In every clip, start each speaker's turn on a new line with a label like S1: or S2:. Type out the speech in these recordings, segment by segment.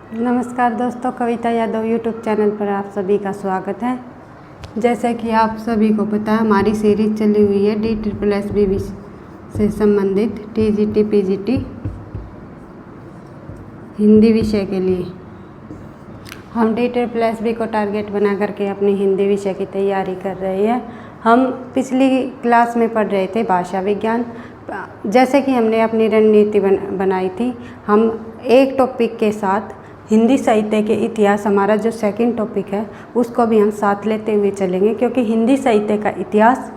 S1: नमस्कार दोस्तों, कविता Yadav YouTube channel पर आप सभी का स्वागत है। जैसे कि आप सभी को पता है, हमारी सीरीज चली हुई है DSSB से संबंधित TGT PGT हिंदी विषय के लिए। हम DSSB को टारगेट बना करके अपनी हिंदी विषय की तैयारी कर रहे हैं। हम पिछली क्लास में पढ़ रहे थे भाषा विज्ञान। जैसे कि हमने अपनी रणनीति बनाई थी, हम एक टॉपिक के साथ हिंदी साहित्य के इतिहास, हमारा जो सेकंड टॉपिक है, उसको भी हम साथ लेते हुए चलेंगे, क्योंकि हिंदी साहित्य का इतिहास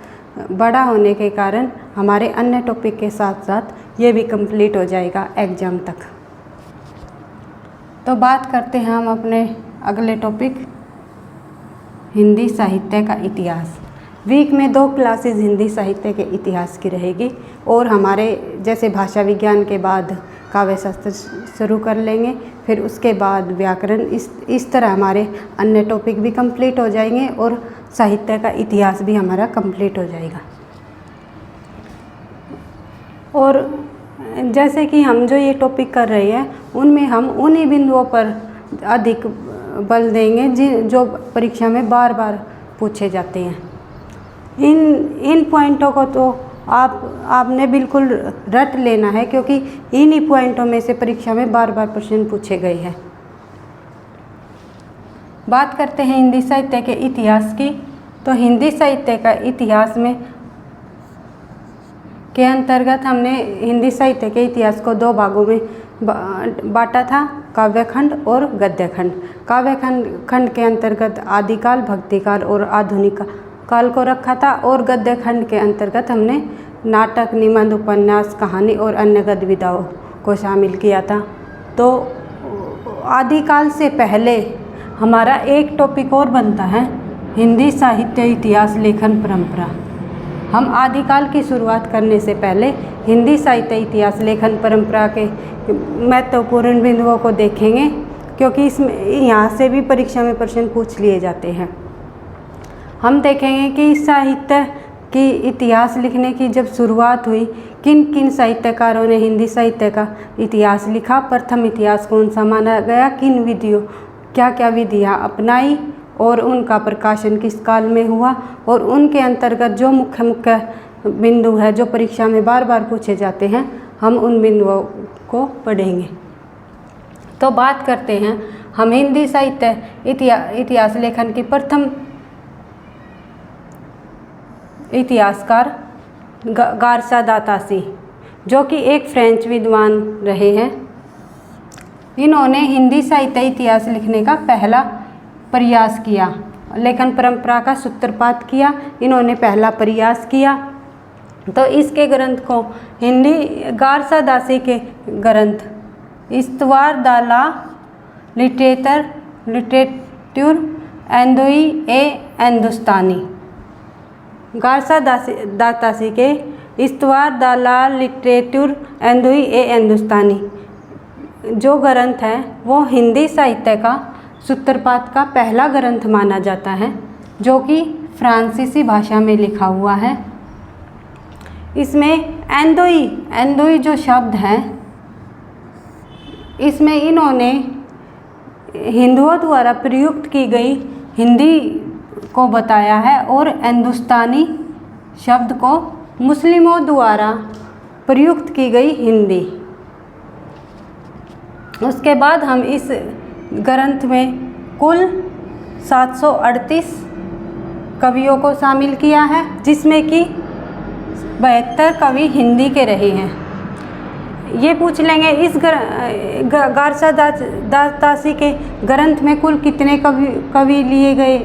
S1: बड़ा होने के कारण हमारे अन्य टॉपिक के साथ साथ ये भी कंप्लीट हो जाएगा एग्ज़ाम तक। तो बात करते हैं हम अपने अगले टॉपिक, हिंदी साहित्य का इतिहास। वीक में 2 क्लासेस हिंदी साहित्य के इतिहास की रहेगी और हमारे जैसे भाषा विज्ञान के बाद काव्य शास्त्र शुरू कर लेंगे, फिर उसके बाद व्याकरण। इस तरह हमारे अन्य टॉपिक भी कंप्लीट हो जाएंगे और साहित्य का इतिहास भी हमारा कंप्लीट हो जाएगा। और जैसे कि हम जो ये टॉपिक कर रहे हैं, उनमें हम उन्हीं बिंदुओं पर अधिक बल देंगे जो परीक्षा में बार बार पूछे जाते हैं। इन पॉइंटों को तो आपने बिल्कुल रट लेना है, क्योंकि इन्हीं पॉइंटों में से परीक्षा में बार बार प्रश्न पूछे गए हैं। बात करते हैं हिंदी साहित्य के इतिहास की। तो हिंदी साहित्य का इतिहास में के अंतर्गत हमने हिंदी साहित्य के इतिहास को 2 भागों में बांटा था, काव्यखंड और गद्यखंड। काव्यखंड के अंतर्गत आदिकाल, भक्तिकाल और आधुनिक काल को रखा था, और गद्य खंड के अंतर्गत हमने नाटक, निबंध, उपन्यास, कहानी और अन्य गतिविधियों को शामिल किया था। तो आदिकाल से पहले हमारा एक टॉपिक और बनता है, हिंदी साहित्य इतिहास लेखन परंपरा। हम आदिकाल की शुरुआत करने से पहले हिंदी साहित्य इतिहास लेखन परंपरा के महत्वपूर्ण बिंदुओं को देखेंगे, क्योंकि इसमें यहाँ से भी परीक्षा में प्रश्न पूछ लिए जाते हैं। हम देखेंगे कि साहित्य की इतिहास लिखने की जब शुरुआत हुई, किन किन साहित्यकारों ने हिंदी साहित्य का इतिहास लिखा, प्रथम इतिहास कौन सा माना गया, किन विधियों क्या विधियाँ अपनाई और उनका प्रकाशन किस काल में हुआ, और उनके अंतर्गत जो मुख्य बिंदु है जो परीक्षा में बार बार पूछे जाते हैं, हम उन बिंदुओं को पढ़ेंगे। तो बात करते हैं हम हिंदी साहित्य इतिहास लेखन की प्रथम इतिहासकार गारसा दा तासी, जो कि एक फ्रेंच विद्वान रहे हैं। इन्होंने हिंदी साहित्य इतिहास लिखने का पहला प्रयास किया, लेखन परंपरा का सूत्रपात किया। इन्होंने पहला प्रयास किया। तो इसके ग्रंथ को हिंदी गारसा दासी के ग्रंथ इस्तवार दा ला लिटरेचर एंदोई ए हिंदुस्तानी, गारसा दा तासी के इस्तवार दा ला लिटरेचर एंदोई ए हिंदुस्तानी जो ग्रंथ है, वो हिंदी साहित्य का सूत्रपात का पहला ग्रंथ माना जाता है, जो कि फ्रांसीसी भाषा में लिखा हुआ है। इसमें एंदोई जो शब्द है, इसमें इन्होंने हिंदुओं द्वारा प्रयुक्त की गई हिंदी को बताया है, और हिंदुस्तानी शब्द को मुस्लिमों द्वारा प्रयुक्त की गई हिंदी। उसके बाद हम इस ग्रंथ में कुल 738 कवियों को शामिल किया है, जिसमें कि 72 कवि हिंदी के रहे हैं। ये पूछ लेंगे इस गारसा दा तासी के ग्रंथ में कुल कितने कवि लिए गए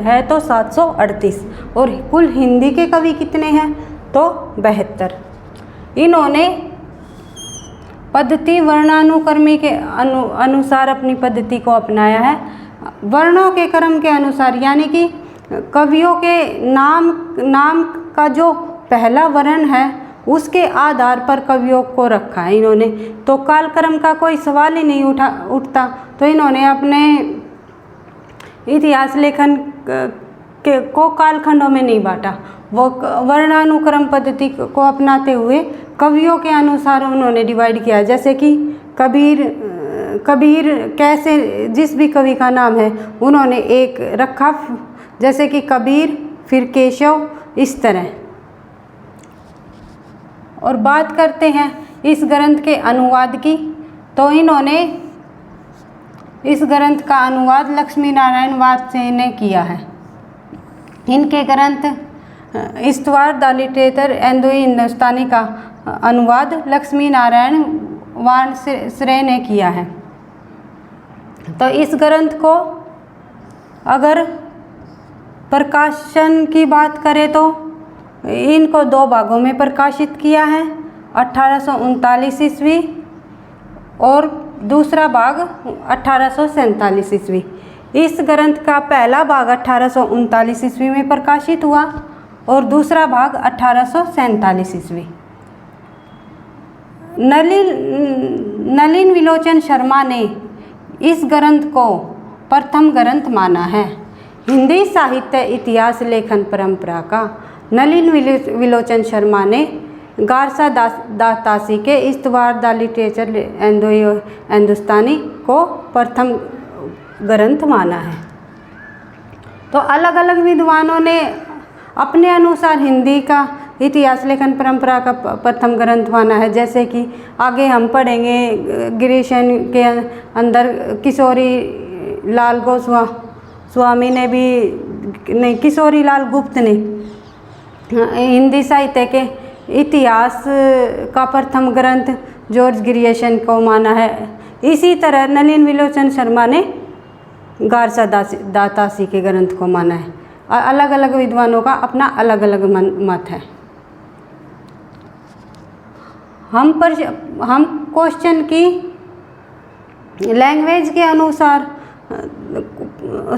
S1: हैं, तो 738, और कुल हिंदी के कवि कितने हैं, तो 72। इन्होंने पद्धति वर्णानुक्रमी के अनुसार अपनी पद्धति को अपनाया है। वर्णों के क्रम के अनुसार, यानी कि कवियों के नाम का जो पहला वर्ण है, उसके आधार पर कवियों को रखा है इन्होंने। तो कालक्रम का कोई सवाल ही नहीं उठता। तो इन्होंने अपने इतिहास लेखन को कालखंडों में नहीं बांटा, वो वर्णानुक्रम पद्धति को अपनाते हुए कवियों के अनुसार उन्होंने डिवाइड किया। जैसे कि कबीर कबीर कैसे, जिस भी कवि का नाम है उन्होंने एक रखा, जैसे कि कबीर, फिर केशव, इस तरह। और बात करते हैं इस ग्रंथ के अनुवाद की, तो इन्होंने इस ग्रंथ का अनुवाद लक्ष्मी नारायण वात्स्यायन ने किया है। इनके ग्रंथ इस्तवार द लिटरेचर एंड हिंदुस्तानी का अनुवाद लक्ष्मी नारायण वात्स्यायन ने किया है। तो इस ग्रंथ को अगर प्रकाशन की बात करें तो इनको 2 भागों में प्रकाशित किया है, 1839 ईस्वी और दूसरा भाग 1847 ईस्वी। इस ग्रंथ का पहला भाग 1839 ईस्वी में प्रकाशित हुआ और दूसरा भाग 1847 ईस्वी। नलिन विलोचन शर्मा ने इस ग्रंथ को प्रथम ग्रंथ माना है। हिंदी साहित्य इतिहास लेखन परंपरा का नलिन विलोचन शर्मा ने गारसा दातासी के इस्तवार द लिटरेचर एंड हिंदुस्तानी को प्रथम ग्रंथ माना है। तो अलग अलग विद्वानों ने अपने अनुसार हिंदी का इतिहास लेखन परंपरा का प्रथम ग्रंथ माना है। जैसे कि आगे हम पढ़ेंगे, गिरीशन के अंदर किशोरी लाल गोस्वामी ने भी, नहीं, किशोरी लाल गुप्त ने हिंदी साहित्य के इतिहास का प्रथम ग्रंथ जॉर्ज गिरियशन को माना है। इसी तरह नलिन विलोचन शर्मा ने गारसा दातासी के ग्रंथ को माना है। अलग अलग विद्वानों का अपना अलग अलग मत है। हम क्वेश्चन की लैंग्वेज के अनुसार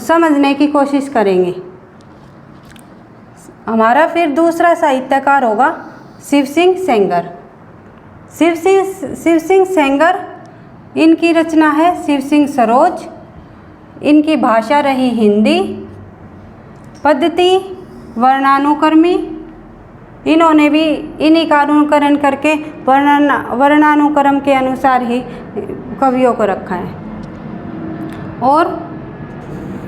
S1: समझने की कोशिश करेंगे। हमारा फिर दूसरा साहित्यकार होगा शिव सिंह सेंगर। शिव सिंह सेंगर, इनकी रचना है शिव सिंह सरोज। इनकी भाषा रही हिंदी, पद्धति वर्णानुक्रमी। इन्होंने भी इन्हीं का अनुकरण करके वर्णानुक्रम के अनुसार ही कवियों को रखा है। और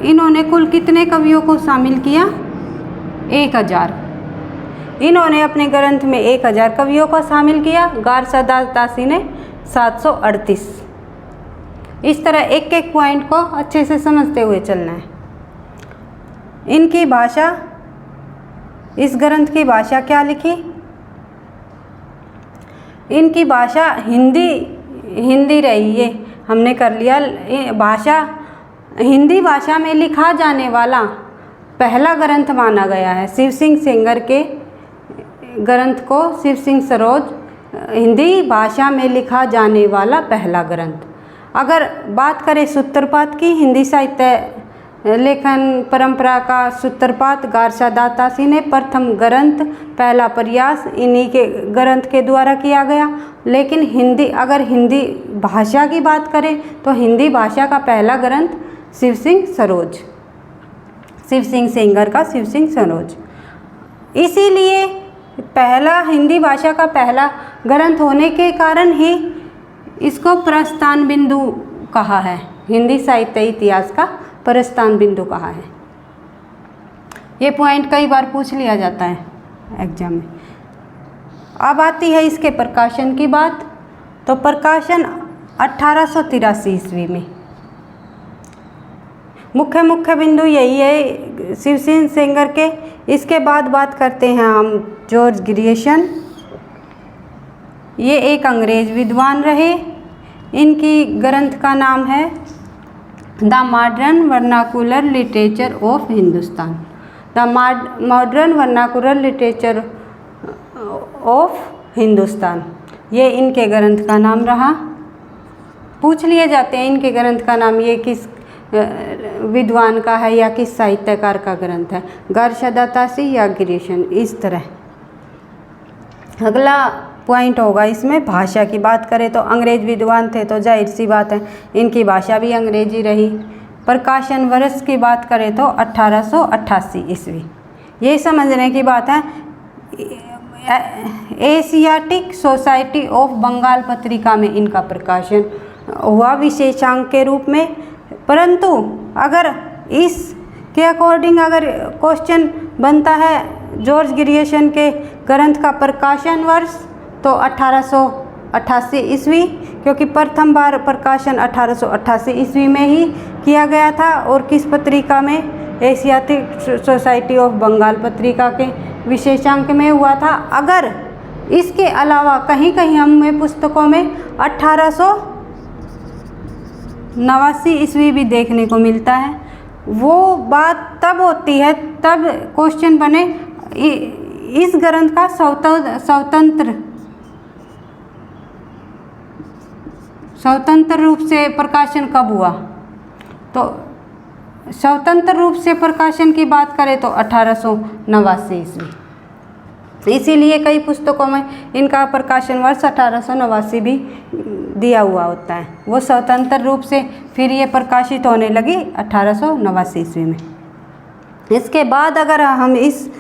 S1: इन्होंने कुल कितने कवियों को शामिल किया? 1000। इन्होंने अपने ग्रंथ में 1000 कवियों को शामिल किया। गारसा दातासी ने 738। इस तरह एक एक पॉइंट को अच्छे से समझते हुए चलना है। इनकी भाषा, इस ग्रंथ की भाषा क्या लिखी? इनकी भाषा हिंदी रही। ये हमने कर लिया। भाषा हिंदी भाषा में लिखा जाने वाला पहला ग्रंथ माना गया है। शिव सिंह सेंगर के ग्रंथ को शिव सिंह सरोज हिंदी भाषा में लिखा जाने वाला पहला ग्रंथ। अगर बात करें सूत्रपात की, हिंदी साहित्य लेखन परंपरा का सूत्रपात गारसा दातासी ने प्रथम ग्रंथ, पहला प्रयास इन्हीं के ग्रंथ के द्वारा किया गया। लेकिन अगर हिंदी भाषा की बात करें तो हिंदी भाषा का पहला ग्रंथ शिव सिंह सेंगर का शिव सिंह सरोज। इसीलिए पहला हिंदी भाषा का पहला ग्रंथ होने के कारण ही इसको प्रस्थान बिंदु कहा है। हिंदी साहित्य इतिहास का प्रस्थान बिंदु कहा है। ये पॉइंट कई बार पूछ लिया जाता है एग्जाम में। अब आती है इसके प्रकाशन की बात। तो प्रकाशन 1883 ईस्वी में। मुख्य बिंदु यही है शिव सिंह सेंगर के। इसके बाद बात करते हैं हम जॉर्ज गिरियशन। ये एक अंग्रेज विद्वान रहे। इनकी ग्रंथ का नाम है the modern vernacular literature of Hindustan. The modern vernacular literature of Hindustan, ये इनके ग्रंथ का नाम रहा। पूछ लिए जाते हैं इनके ग्रंथ का नाम, ये किस विद्वान का है या किस साहित्यकार का ग्रंथ है, गारसा दातासी या गिरीशन, इस तरह। अगला पॉइंट होगा इसमें भाषा की बात करें तो अंग्रेज विद्वान थे तो जाहिर सी बात है इनकी भाषा भी अंग्रेजी रही। प्रकाशन वर्ष की बात करें तो 1888 ईस्वी। ये समझने की बात है एशियाटिक सोसाइटी ऑफ बंगाल पत्रिका में इनका प्रकाशन हुआ विशेषांक के रूप में। परंतु अगर इसके अकॉर्डिंग अगर क्वेश्चन बनता है जॉर्ज ग्रियर्सन के ग्रंथ का प्रकाशन वर्ष, तो 1888 ईस्वी, क्योंकि प्रथम बार प्रकाशन 1888 ईस्वी में ही किया गया था। और किस पत्रिका में? एशियाटिक सोसाइटी ऑफ बंगाल पत्रिका के विशेषांक में हुआ था। अगर इसके अलावा कहीं कहीं हमें पुस्तकों में 1889 ईस्वी भी देखने को मिलता है। वो बात तब होती है तब क्वेश्चन बने इस ग्रंथ का स्वतंत्र रूप से प्रकाशन कब हुआ। तो स्वतंत्र रूप से प्रकाशन की बात करें तो 1889 ईस्वी। इसीलिए कई पुस्तकों में इनका प्रकाशन वर्ष 1889 भी दिया हुआ होता है। वो स्वतंत्र रूप से फिर ये प्रकाशित होने लगी 1889 ईस्वी में। इसके बाद अगर हम इस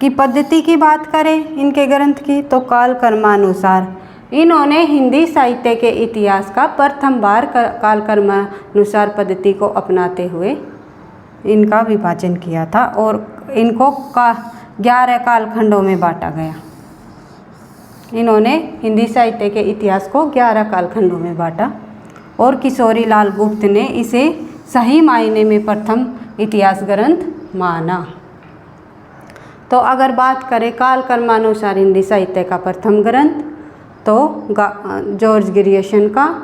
S1: की पद्धति की बात करें इनके ग्रंथ की, तो कालक्रमानुसार इन्होंने हिंदी साहित्य के इतिहास का प्रथम बार कालक्रमानुसार पद्धति को अपनाते हुए इनका विभाजन किया था और इनको 11 कालखंडों में बांटा गया। इन्होंने हिंदी साहित्य के इतिहास को 11 कालखंडों में बांटा और किशोरी लाल गुप्त ने इसे सही मायने में प्रथम इतिहास ग्रंथ माना। तो अगर बात करें कालक्रमानुसार हिंदी साहित्य का प्रथम ग्रंथ, तो जॉर्ज ग्रियर्सन का,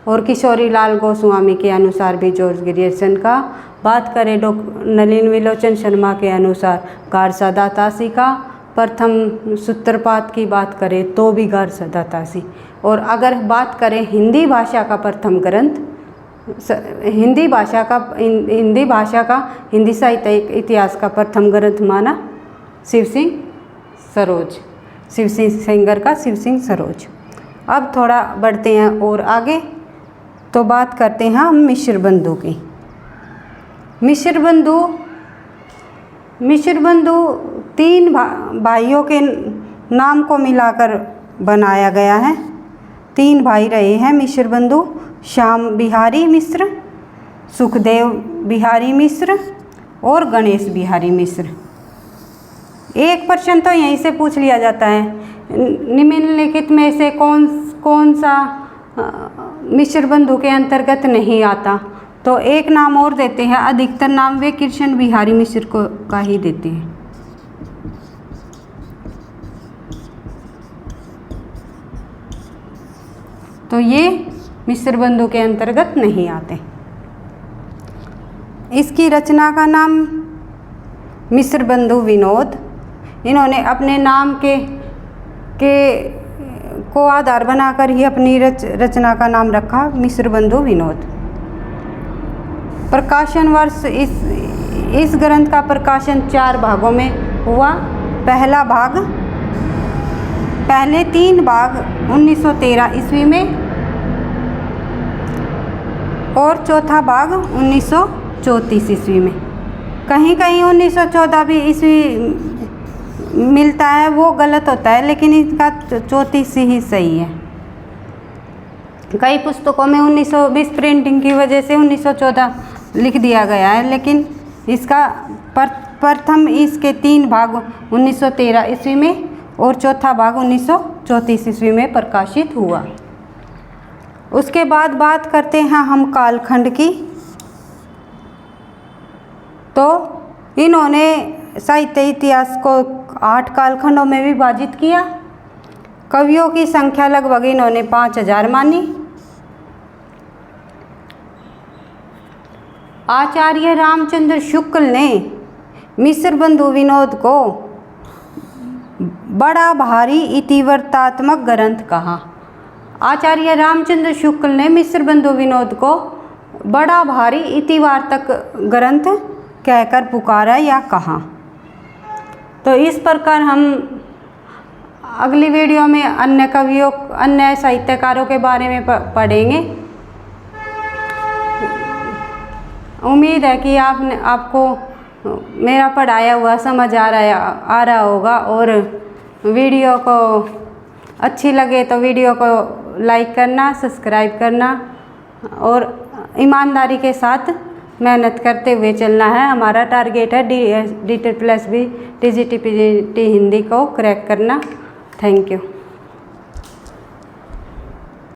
S1: और किशोरी लाल गोस्वामी के अनुसार भी जॉर्ज ग्रियर्सन का। बात करें नलिन विलोचन शर्मा के अनुसार गारसा दातासी का। प्रथम सूत्रपात की बात करें तो भी गारसा दातासी। और अगर बात करें हिंदी भाषा का प्रथम ग्रंथ, हिंदी भाषा का हिंदी साहित्य इतिहास का प्रथम ग्रंथ माना शिव सिंह सेंगर का शिव सिंह सरोज। अब थोड़ा बढ़ते हैं और आगे, तो बात करते हैं हम मिश्र बंधु की। मिश्र बंधु 3 भाइयों के नाम को मिलाकर बनाया गया है। 3 भाई रहे हैं मिश्र बंधु, श्याम बिहारी मिश्र, सुखदेव बिहारी मिश्र और गणेश बिहारी मिश्र। एक प्रश्न तो यहीं से पूछ लिया जाता है, निम्नलिखित में से कौन सा मिश्र बंधु के अंतर्गत नहीं आता। तो एक नाम और देते हैं, अधिकतर नाम वे कृष्ण बिहारी मिश्र को का ही देते हैं। तो ये मिश्र बंधु के अंतर्गत नहीं आते। इसकी रचना का नाम मिश्र बंधु विनोद। इन्होंने अपने नाम के को आधार बनाकर ही अपनी रचना का नाम रखा मिश्र बंधु विनोद। प्रकाशन वर्ष इस ग्रंथ का प्रकाशन 4 भागों में हुआ। पहले 3 भाग 1913 ईस्वी में और चौथा भाग 1934 ईस्वी में। कहीं कहीं 1914 भी ईस्वी मिलता है, वो गलत होता है, लेकिन इसका 34 ही सही है। कई पुस्तकों में 1920 प्रिंटिंग की वजह से 1914 लिख दिया गया है, लेकिन इसका प्रथम इसके 3 भाग 1913 ईस्वी में और चौथा भाग 1934 ईस्वी में प्रकाशित हुआ। उसके बाद बात करते हैं हम कालखंड की। तो इन्होंने साहित्य इतिहास को 8 कालखंडों में विभाजित किया। कवियों की संख्या लगभग इन्होंने 5000 मानी। आचार्य रामचंद्र शुक्ल ने मिश्र बंधु विनोद को बड़ा भारी इतिवृत्तात्मक ग्रंथ कहा। आचार्य रामचंद्र शुक्ल ने मिश्र बंधु विनोद को बड़ा भारी इतिवार्तक ग्रंथ कहकर पुकारा या कहा। तो इस प्रकार हम अगली वीडियो में अन्य कवियों, अन्य साहित्यकारों के बारे में पढ़ेंगे। उम्मीद है कि आपको मेरा पढ़ाया हुआ समझ आ रहा होगा, और वीडियो को अच्छी लगे तो वीडियो को लाइक करना, सब्सक्राइब करना और ईमानदारी के साथ मेहनत करते हुए चलना है। हमारा टारगेट है DET+B TGT PGT हिंदी को क्रैक करना। Thank you.